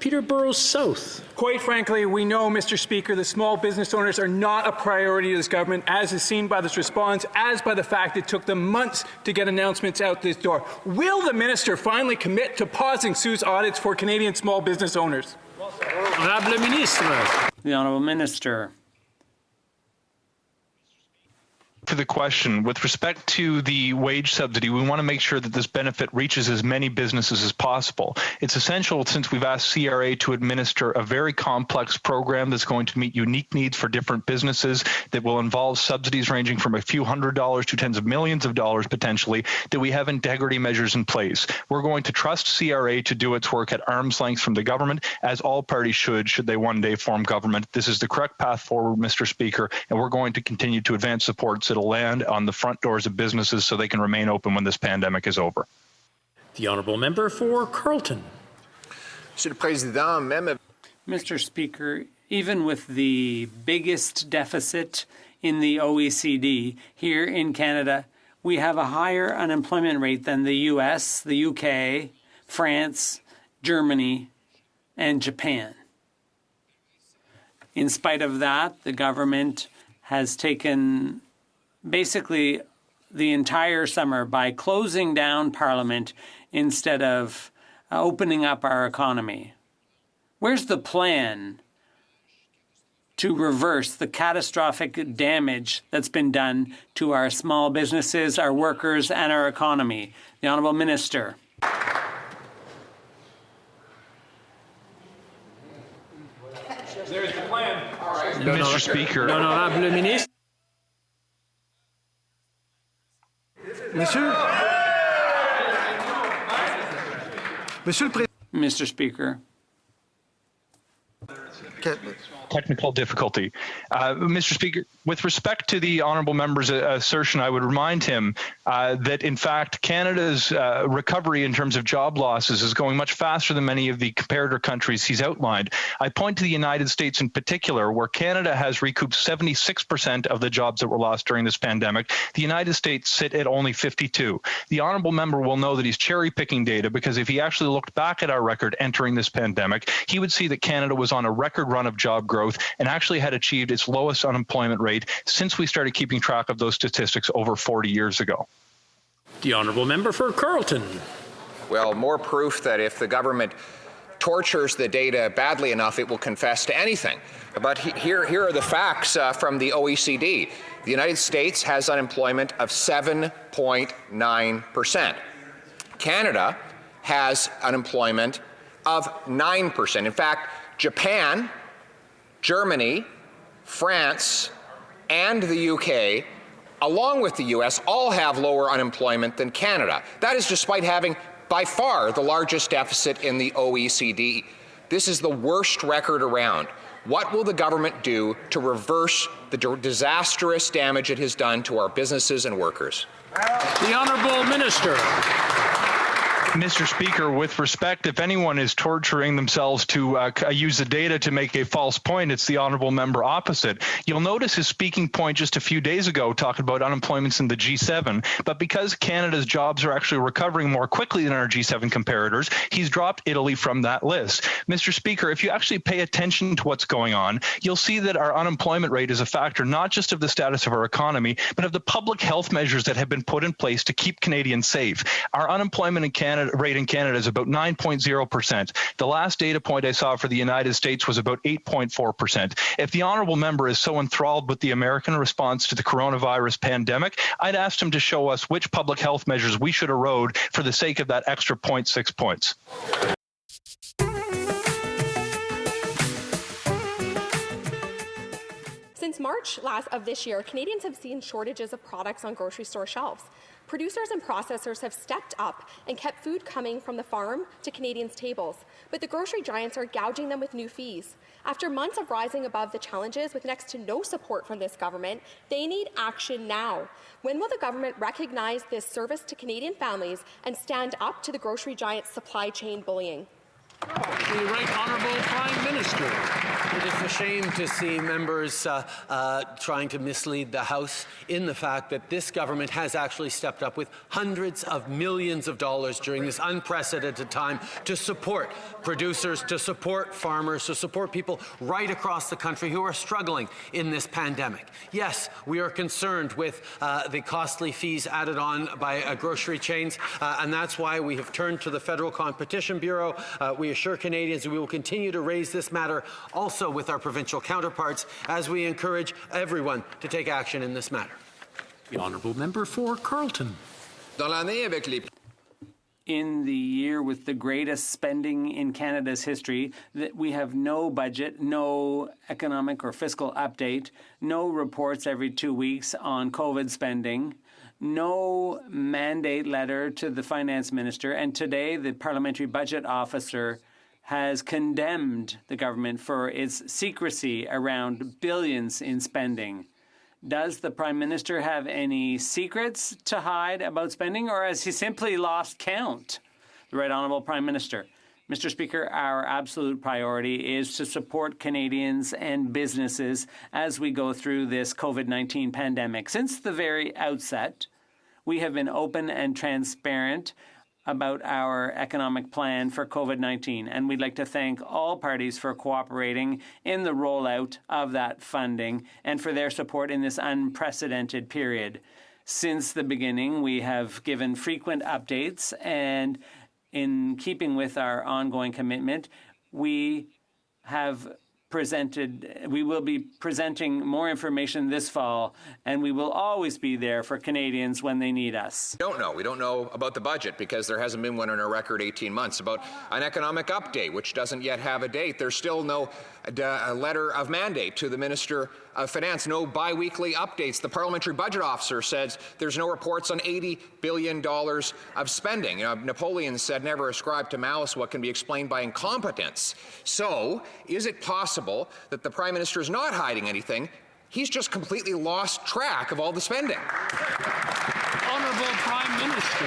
Peterborough South. Quite frankly, we know, Mr. Speaker, the small business owners are not a priority to this government, as is seen by this response, as by the fact it took them months to get announcements out this door. Will the minister finally commit to pausing Sue's audits for Canadian small business owners? Honorable Ministre. The Honourable Minister. For the question, with respect to the wage subsidy, we want to make sure that this benefit reaches as many businesses as possible. It's essential, since we've asked CRA to administer a very complex program that's going to meet unique needs for different businesses, that will involve subsidies ranging from a few $100s to tens of millions of dollars potentially, that we have integrity measures in place. We're going to trust CRA to do its work at arm's length from the government, as all parties should they one day form government. This is the correct path forward, Mr. Speaker, and we're going to continue to advance supports that'll land on the front doors of businesses so they can remain open when this pandemic is over. The Honourable Member for Carleton. Mr. Speaker, even with the biggest deficit in the OECD, here in Canada, we have a higher unemployment rate than the US, the UK, France, Germany, and Japan. In spite of that, the government has taken basically the entire summer by closing down Parliament instead of opening up our economy. Where's the plan to reverse the catastrophic damage that's been done to our small businesses, our workers, and our economy? The Honourable Minister. There's the plan. Mr. Speaker. L'Honorable Ministre. Mr. Speaker. Technical difficulty. Mr. Speaker, with respect to the honourable member's assertion, I would remind him that, in fact, Canada's recovery in terms of job losses is going much faster than many of the comparator countries he's outlined. I point to the United States in particular, where Canada has recouped 76% of the jobs that were lost during this pandemic. The United States sit at only 52. The honourable member will know that he's cherry-picking data, because if he actually looked back at our record entering this pandemic, he would see that Canada was on a record run of job growth and actually had achieved its lowest unemployment rate since we started keeping track of those statistics over 40 years ago. The Honourable Member for Carleton. Well, more proof that if the government tortures the data badly enough, it will confess to anything. But here are the facts from the OECD. The United States has unemployment of 7.9%. Canada has unemployment of 9%. In fact, Japan, Germany, France, and the UK, along with the US, all have lower unemployment than Canada. That is despite having by far the largest deficit in the OECD. This is the worst record around. What will the government do to reverse the disastrous damage it has done to our businesses and workers? The Honourable Minister. Mr. Speaker, with respect, if anyone is torturing themselves to use the data to make a false point, it's the honourable member opposite. You'll notice his speaking point just a few days ago talking about unemployments in the G7, but because Canada's jobs are actually recovering more quickly than our G7 comparators, he's dropped Italy from that list. Mr. Speaker, if you actually pay attention to what's going on, you'll see that our unemployment rate is a factor not just of the status of our economy, but of the public health measures that have been put in place to keep Canadians safe. Our unemployment in Canada rate in Canada is about 9.0%. The last data point I saw for the United States was about 8.4%. If the honourable member is so enthralled with the American response to the coronavirus pandemic, I'd ask him to show us which public health measures we should erode for the sake of that extra 0.6 points. Since March of this year, Canadians have seen shortages of products on grocery store shelves. Producers and processors have stepped up and kept food coming from the farm to Canadians' tables, but the grocery giants are gouging them with new fees. After months of rising above the challenges with next to no support from this government, they need action now. When will the government recognize this service to Canadian families and stand up to the grocery giants' supply chain bullying? The Right Honourable Prime Minister. It is a shame to see members trying to mislead the House in the fact that this government has actually stepped up with hundreds of millions of dollars during this unprecedented time to support producers, to support farmers, to support people right across the country who are struggling in this pandemic. Yes, we are concerned with the costly fees added on by grocery chains, and that's why we have turned to the Federal Competition Bureau. We assure Canadians we will continue to raise this matter also with our provincial counterparts as we encourage everyone to take action in this matter. The Honourable Member for Carleton. In the year with the greatest spending in Canada's history, that we have no budget, no economic or fiscal update, no reports every 2 weeks on COVID spending, no mandate letter to the finance minister, and today the parliamentary budget officer has condemned the government for its secrecy around billions in spending. Does the Prime Minister have any secrets to hide about spending, or has he simply lost count? The Right Honourable Prime Minister. Mr. Speaker, our absolute priority is to support Canadians and businesses as we go through this COVID-19 pandemic. Since the very outset, we have been open and transparent about our economic plan for COVID-19, and we'd like to thank all parties for cooperating in the rollout of that funding and for their support in this unprecedented period. Since the beginning, we have given frequent updates, and in keeping with our ongoing commitment, we will be presenting more information this fall, and we will always be there for Canadians when they need us. We don't know about the budget because there hasn't been one in a record 18 months. About an economic update, which doesn't yet have a date. There's still no letter of mandate to the Minister of Finance, no bi-weekly updates. The Parliamentary Budget Officer says there's no reports on $80 billion of spending. Napoleon said, never ascribe to malice what can be explained by incompetence. So, is it possible that the Prime Minister is not hiding anything? He's just completely lost track of all the spending. Honourable Prime Minister.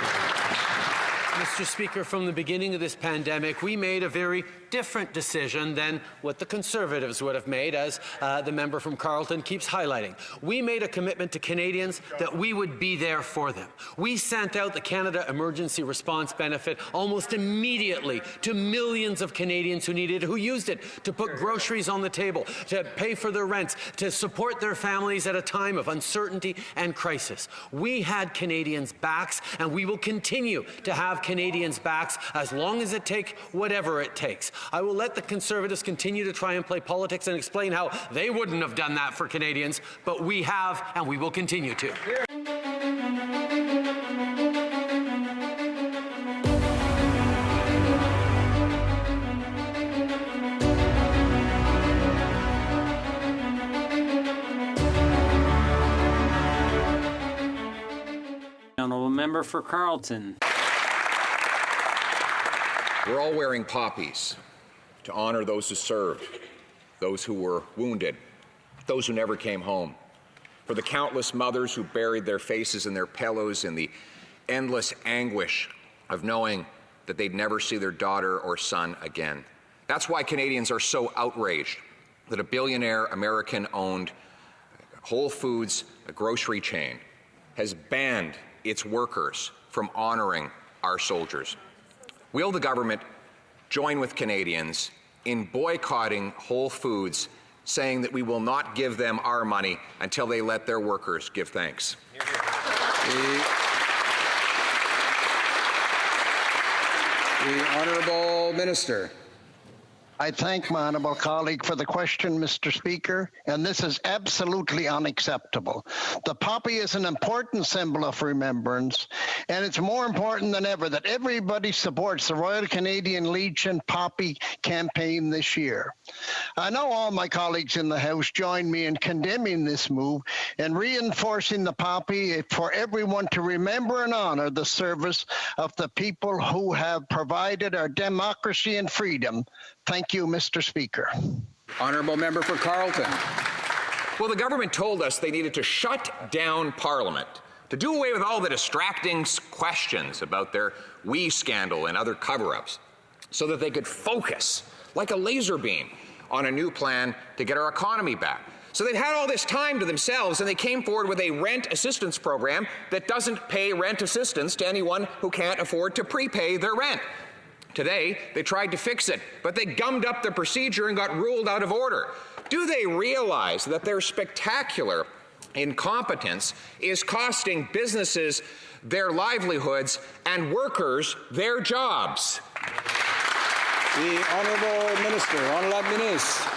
Mr. Speaker, from the beginning of this pandemic, we made a very different decision than what the Conservatives would have made, as the member from Carleton keeps highlighting. We made a commitment to Canadians that we would be there for them. We sent out the Canada Emergency Response Benefit almost immediately to millions of Canadians who needed it, who used it to put groceries on the table, to pay for their rents, to support their families at a time of uncertainty and crisis. We had Canadians' backs, and we will continue to have Canadians' backs as long as it takes, whatever it takes. I will let the Conservatives continue to try and play politics and explain how they wouldn't have done that for Canadians, but we have and we will continue to. Honourable Member for Carleton. We're all wearing poppies to honor those who served, those who were wounded, those who never came home, for the countless mothers who buried their faces in their pillows in the endless anguish of knowing that they'd never see their daughter or son again. That's why Canadians are so outraged that a billionaire American-owned Whole Foods, a grocery chain, has banned its workers from honoring our soldiers. Will the government join with Canadians in boycotting Whole Foods, saying that we will not give them our money until they let their workers give thanks? The Honourable Minister. I thank my honourable colleague for the question, Mr. Speaker, and this is absolutely unacceptable. The poppy is an important symbol of remembrance, and it's more important than ever that everybody supports the Royal Canadian Legion Poppy campaign this year. I know all my colleagues in the House join me in condemning this move and reinforcing the poppy for everyone to remember and honour the service of the people who have provided our democracy and freedom. Thank you, Mr. Speaker. Honourable Member for Carleton. Well, the government told us they needed to shut down Parliament to do away with all the distracting questions about their WE scandal and other cover-ups. so that they could focus like a laser beam on a new plan to get our economy back. So they've had all this time to themselves, and they came forward with a rent assistance program that doesn't pay rent assistance to anyone who can't afford to prepay their rent. Today, they tried to fix it, but they gummed up the procedure and got ruled out of order. Do they realize that their spectacular incompetence is costing businesses their livelihoods and workers their jobs? The Honourable Minister, Honourable Minister.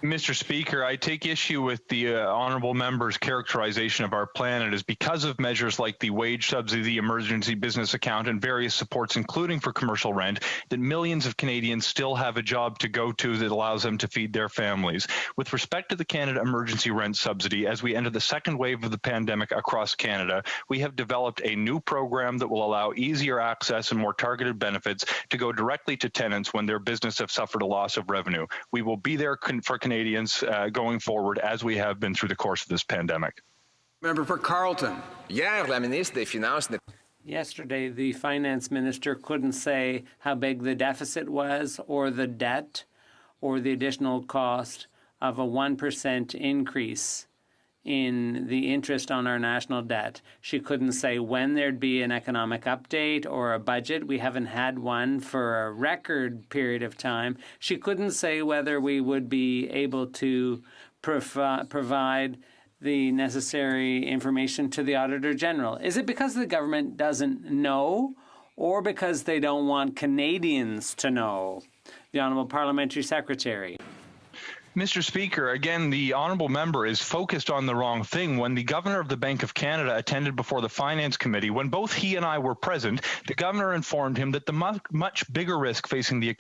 Mr. Speaker, I take issue with the honourable member's characterization of our plan. It is because of measures like the wage subsidy, the emergency business account, and various supports, including for commercial rent, that millions of Canadians still have a job to go to that allows them to feed their families. With respect to the Canada Emergency Rent Subsidy, as we enter the second wave of the pandemic across Canada, we have developed a new program that will allow easier access and more targeted benefits to go directly to tenants when their business have suffered a loss of revenue. We will be there for Canadians going forward, as we have been through the course of this pandemic. Member for Carleton. Yesterday, the finance minister couldn't say how big the deficit was or the debt or the additional cost of a 1% increase in the interest on our national debt. She couldn't say when there'd be an economic update or a budget. We haven't had one for a record period of time. She couldn't say whether we would be able to provide the necessary information to the Auditor General. Is it because the government doesn't know, or because they don't want Canadians to know? The Honourable Parliamentary Secretary. Mr. Speaker, again, the honourable member is focused on the wrong thing. When the Governor of the Bank of Canada attended before the Finance Committee, when both he and I were present, the Governor informed him that the much bigger risk facing the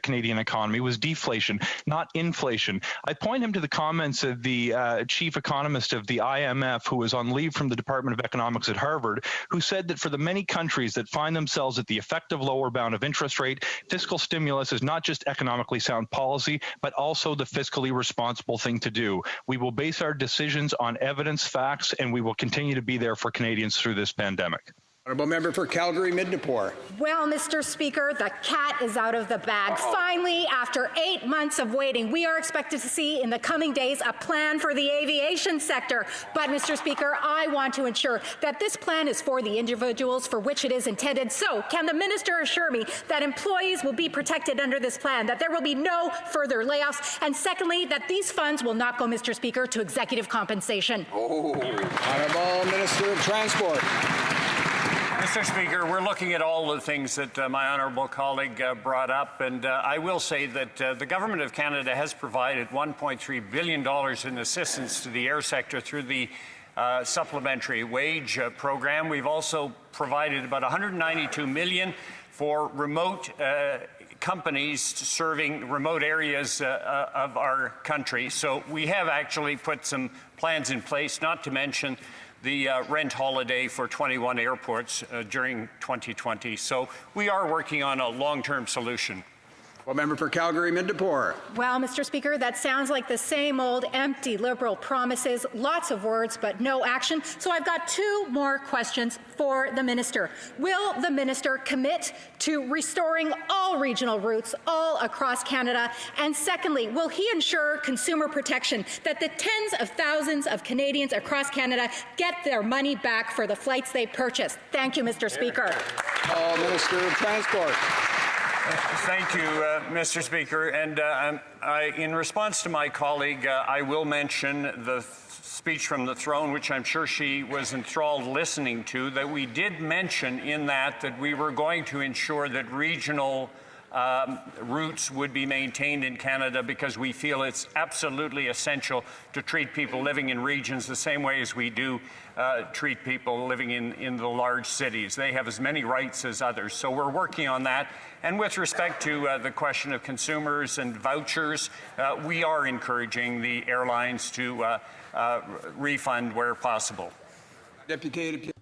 Canadian economy was deflation, not inflation. I point him to the comments of the chief economist of the IMF, who was on leave from the Department of Economics at Harvard, who said that for the many countries that find themselves at the effective lower bound of interest rate, fiscal stimulus is not just economically sound policy, but also the fiscal responsible thing to do. We will base our decisions on evidence, facts, and we will continue to be there for Canadians through this pandemic. Honourable Member for Calgary-Midnapore. Well, Mr. Speaker, the cat is out of the bag. Finally, after 8 months of waiting, we are expected to see in the coming days a plan for the aviation sector. But, Mr. Speaker, I want to ensure that this plan is for the individuals for which it is intended. So, can the minister assure me that employees will be protected under this plan, that there will be no further layoffs, and secondly, that these funds will not go, Mr. Speaker, to executive compensation? Honourable Minister of Transport. Mr. Speaker, we're looking at all the things that my honourable colleague brought up, and I will say that the Government of Canada has provided $1.3 billion in assistance to the air sector through the supplementary wage program. We've also provided about $192 million for remote companies serving remote areas of our country. So we have actually put some plans in place, not to mention the rent holiday for 21 airports during 2020. So we are working on a long-term solution. Well, member for Calgary-Midnapore. Well, Mr. Speaker, that sounds like the same old empty Liberal promises, lots of words but no action. So I've got two more questions for the minister. Will the minister commit to restoring all regional routes all across Canada? And secondly, will he ensure consumer protection, that the tens of thousands of Canadians across Canada get their money back for the flights they purchased? Thank you, Mr. Speaker. Minister of Transport. Thank you, Mr. Speaker. And in response to my colleague, I will mention the speech from the throne, which I'm sure she was enthralled listening to, that we did mention in that we were going to ensure that regional routes would be maintained in Canada, because we feel it's absolutely essential to treat people living in regions the same way as we do treat people living in the large cities. They have as many rights as others. So we're working on that. And with respect to the question of consumers and vouchers, we are encouraging the airlines to refund where possible. Deputy.